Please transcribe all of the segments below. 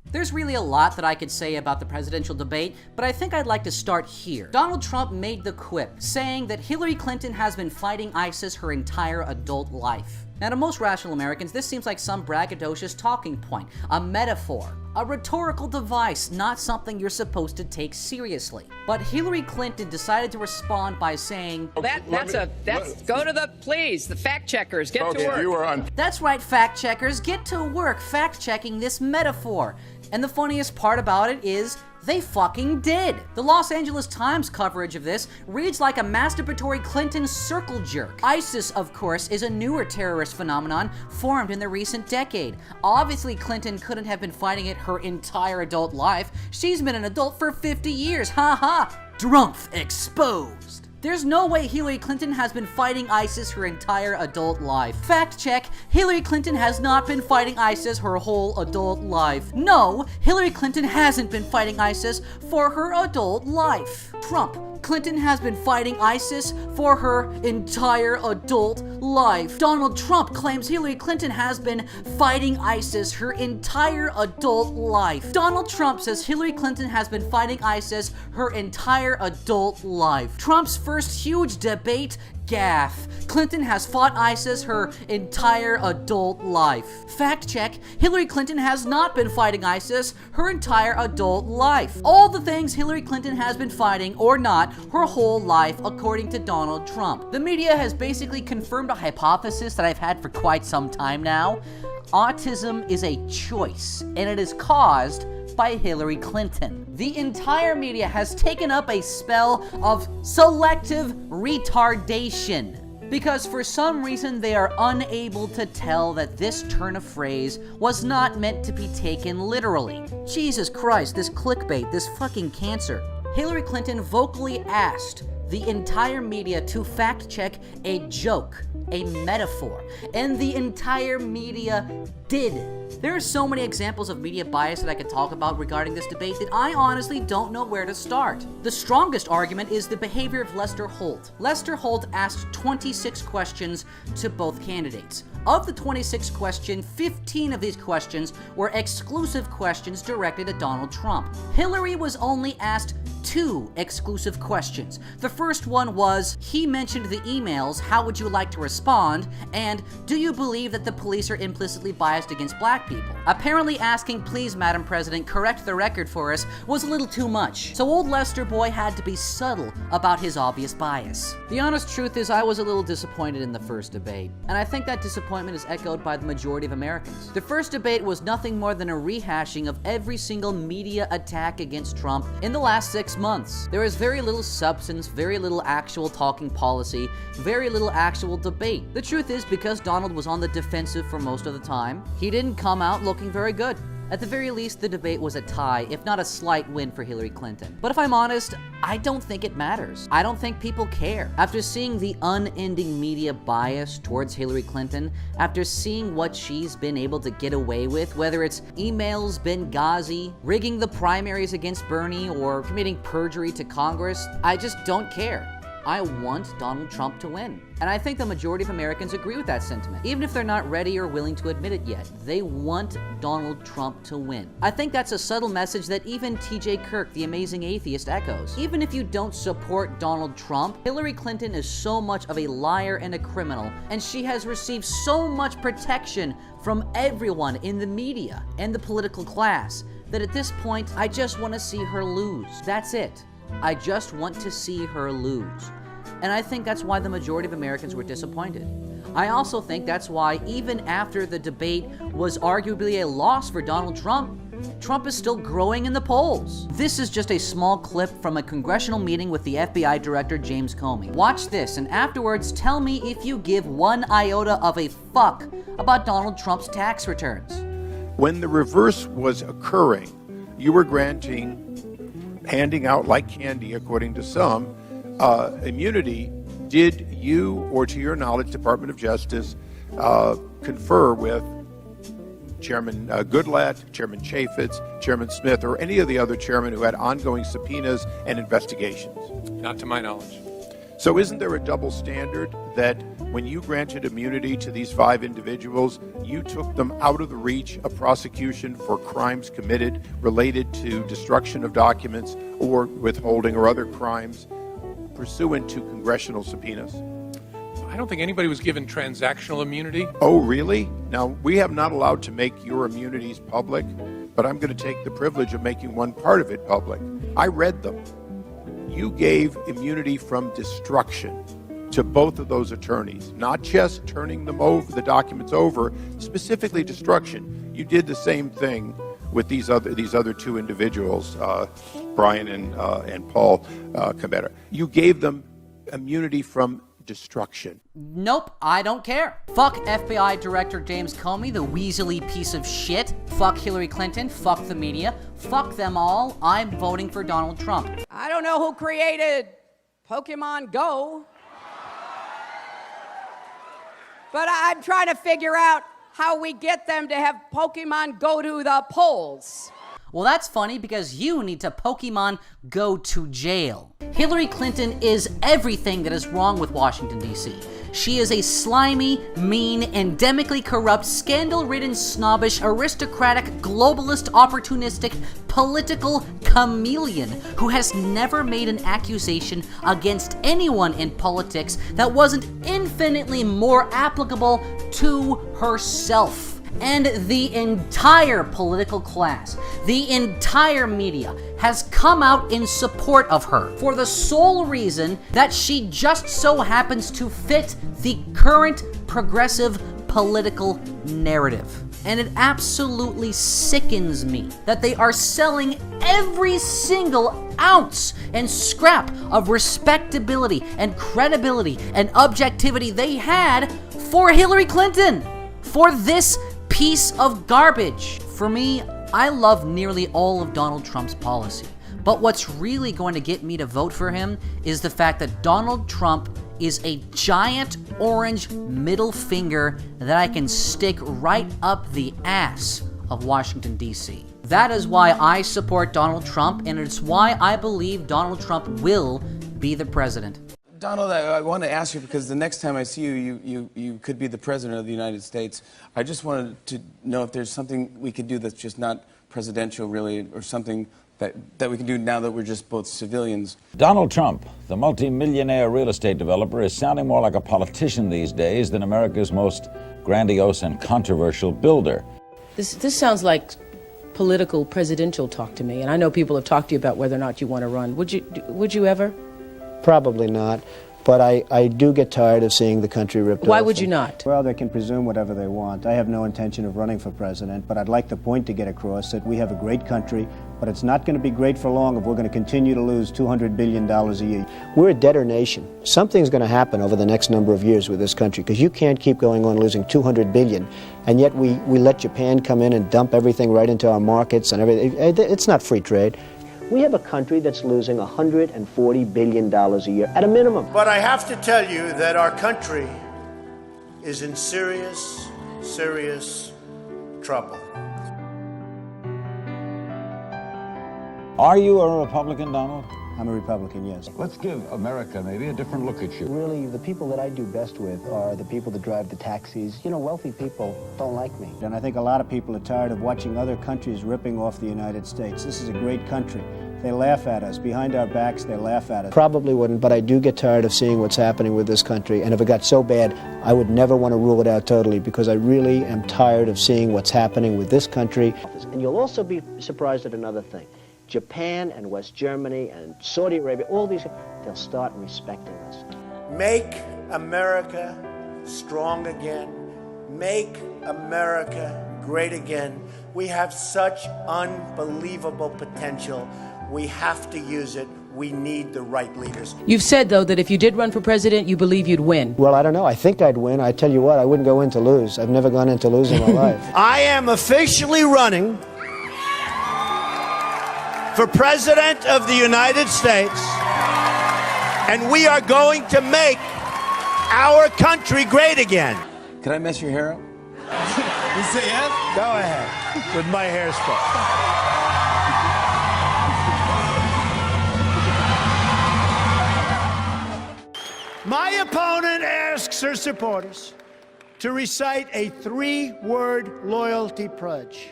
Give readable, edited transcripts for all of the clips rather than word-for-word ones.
There's really a lot that I could say about the presidential debate, but I think I'd like to start here. Donald Trump made the quip, saying that Hillary Clinton has been fighting ISIS her entire adult life. Now, to most rational Americans, this seems like some braggadocious talking point, a metaphor, a rhetorical device, not something you're supposed to take seriously. But Hillary Clinton decided to respond by saying, go to the fact checkers, get to work. That's right, fact checkers, get to work fact checking this metaphor. And the funniest part about it is, they fucking did. The Los Angeles Times coverage of this reads like a masturbatory Clinton circle jerk. ISIS, of course, is a newer terrorist phenomenon formed in the recent decade. Obviously, Clinton couldn't have been fighting it her entire adult life. She's been an adult for 50 years. Ha ha. Drumpf exposed. There's no way Hillary Clinton has been fighting ISIS her entire adult life. Fact check, Hillary Clinton has not been fighting ISIS her whole adult life. No, Hillary Clinton hasn't been fighting ISIS for her adult life. Trump, Clinton has been fighting ISIS for her entire adult life. Donald Trump claims Hillary Clinton has been fighting ISIS her entire adult life. Donald Trump says Hillary Clinton has been fighting ISIS her entire adult life. Trump's first huge debate, gaffe. Clinton has fought ISIS her entire adult life. Fact check, Hillary Clinton has not been fighting ISIS her entire adult life. All the things Hillary Clinton has been fighting, or not, her whole life, according to Donald Trump. The media has basically confirmed a hypothesis that I've had for quite some time now. Autism is a choice, and it is caused by Hillary Clinton. The entire media has taken up a spell of selective retardation because for some reason they are unable to tell that this turn of phrase was not meant to be taken literally. Jesus Christ, this clickbait, this fucking cancer. Hillary Clinton vocally asked the entire media to fact check a joke, a metaphor, and the entire media did. There are so many examples of media bias that I could talk about regarding this debate that I honestly don't know where to start. The strongest argument is the behavior of Lester Holt. Lester Holt asked 26 questions to both candidates. Of the 26 questions, 15 of these questions were exclusive questions directed at Donald Trump. Hillary was only asked 2 exclusive questions. The first one was, he mentioned the emails, how would you like to respond? And, do you believe that the police are implicitly biased against black people? Apparently asking, please, Madam President, correct the record for us, was a little too much. So old Lester Boy had to be subtle about his obvious bias. The honest truth is I was a little disappointed in the first debate, and I think that disappointment is echoed by the majority of Americans. The first debate was nothing more than a rehashing of every single media attack against Trump in the last 6 months. There is very little substance, very little actual talking policy, very little actual debate. The truth is, because Donald was on the defensive for most of the time, he didn't come out looking very good. At the very least, the debate was a tie, if not a slight win for Hillary Clinton. But if I'm honest, I don't think it matters. I don't think people care. After seeing the unending media bias towards Hillary Clinton, after seeing what she's been able to get away with, whether it's emails, Benghazi, rigging the primaries against Bernie, or committing perjury to Congress, I just don't care. I want Donald Trump to win. And I think the majority of Americans agree with that sentiment. Even if they're not ready or willing to admit it yet, they want Donald Trump to win. I think that's a subtle message that even T.J. Kirk, the amazing atheist, echoes. Even if you don't support Donald Trump, Hillary Clinton is so much of a liar and a criminal, and she has received so much protection from everyone in the media and the political class that at this point, I just want to see her lose. That's it. I just want to see her lose. And I think that's why the majority of Americans were disappointed. I also think that's why, even after the debate was arguably a loss for Donald Trump, Trump is still growing in the polls. This is just a small clip from a congressional meeting with the FBI Director James Comey. Watch this, and afterwards tell me if you give one iota of a fuck about Donald Trump's tax returns. When the reverse was occurring, you were handing out like candy, according to some, immunity. Did you, or to your knowledge, Department of Justice, confer with Chairman Goodlatte, Chairman Chaffetz, Chairman Smith, or any of the other chairmen who had ongoing subpoenas and investigations? Not to my knowledge. So isn't there a double standard that when you granted immunity to these 5 individuals, you took them out of the reach of prosecution for crimes committed related to destruction of documents or withholding or other crimes pursuant to congressional subpoenas. I don't think anybody was given transactional immunity. Oh, really? Now, we have not allowed to make your immunities public, but I'm going to take the privilege of making one part of it public. I read them. You gave immunity from destruction to both of those attorneys, not just turning them over, the documents over, specifically destruction. You did the same thing with these other 2 individuals, Brian and Paul Cabera. You gave them immunity from destruction. Nope, I don't care. Fuck FBI Director James Comey, the weaselly piece of shit. Fuck Hillary Clinton. Fuck the media. Fuck them all. I'm voting for Donald Trump. I don't know who created Pokemon Go, but I'm trying to figure out how we get them to have Pokemon go to the polls. Well, that's funny because you need to Pokemon go to jail. Hillary Clinton is everything that is wrong with Washington, D.C. She is a slimy, mean, endemically corrupt, scandal-ridden, snobbish, aristocratic, globalist, opportunistic, political chameleon who has never made an accusation against anyone in politics that wasn't infinitely more applicable to herself. And the entire political class, the entire media, has come out in support of her for the sole reason that she just so happens to fit the current progressive political narrative. And it absolutely sickens me that they are selling every single ounce and scrap of respectability and credibility and objectivity they had for Hillary Clinton, for this piece of garbage. For me, I love nearly all of Donald Trump's policy, but what's really going to get me to vote for him is the fact that Donald Trump is a giant orange middle finger that I can stick right up the ass of Washington, D.C. That is why I support Donald Trump, and it's why I believe Donald Trump will be the president. Donald, I want to ask you, because the next time I see you, you could be the President of the United States. I just wanted to know if there's something we could do that's just not presidential, really, or something that we can do now that we're just both civilians. Donald Trump, the multi-millionaire real estate developer, is sounding more like a politician these days than America's most grandiose and controversial builder. This sounds like political presidential talk to me, and I know people have talked to you about whether or not you want to run. Would you ever? Probably not, but I do get tired of seeing the country ripped off. Why would you not? Well, they can presume whatever they want. I have no intention of running for president, but I'd like the point to get across that we have a great country, but it's not going to be great for long if we're going to continue to lose $200 billion a year. We're a debtor nation. Something's going to happen over the next number of years with this country, because you can't keep going on losing $200 billion, and yet we let Japan come in and dump everything right into our markets and everything. It's not free trade. We have a country that's losing $140 billion a year at a minimum. But I have to tell you that our country is in serious, serious trouble. Are you a Republican, Donald? I'm a Republican, yes. Let's give America maybe a different look at you. Really, the people that I do best with are the people that drive the taxis. You know, wealthy people don't like me. And I think a lot of people are tired of watching other countries ripping off the United States. This is a great country. They laugh at us. Behind our backs, they laugh at us. Probably wouldn't, but I do get tired of seeing what's happening with this country. And if it got so bad, I would never want to rule it out totally, because I really am tired of seeing what's happening with this country. And you'll also be surprised at another thing. Japan and West Germany and Saudi Arabia, all these, they'll start respecting us. Make America strong again. Make America great again. We have such unbelievable potential. We have to use it. We need the right leaders. You've said, though, that if you did run for president, you believe you'd win. Well, I don't know. I think I'd win. I tell you what, I wouldn't go in to lose. I've never gone in to lose in my life. I am officially running for President of the United States, and we are going to make our country great again. Can I mess your hair up? You say yes? Go ahead, with my hairspray. My opponent asks asked her supporters to recite a 3-word loyalty pledge.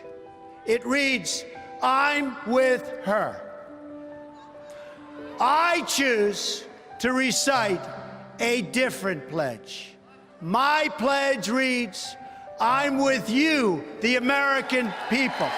It reads, "I'm with her." I choose to recite a different pledge. My pledge reads, "I'm with you, the American people."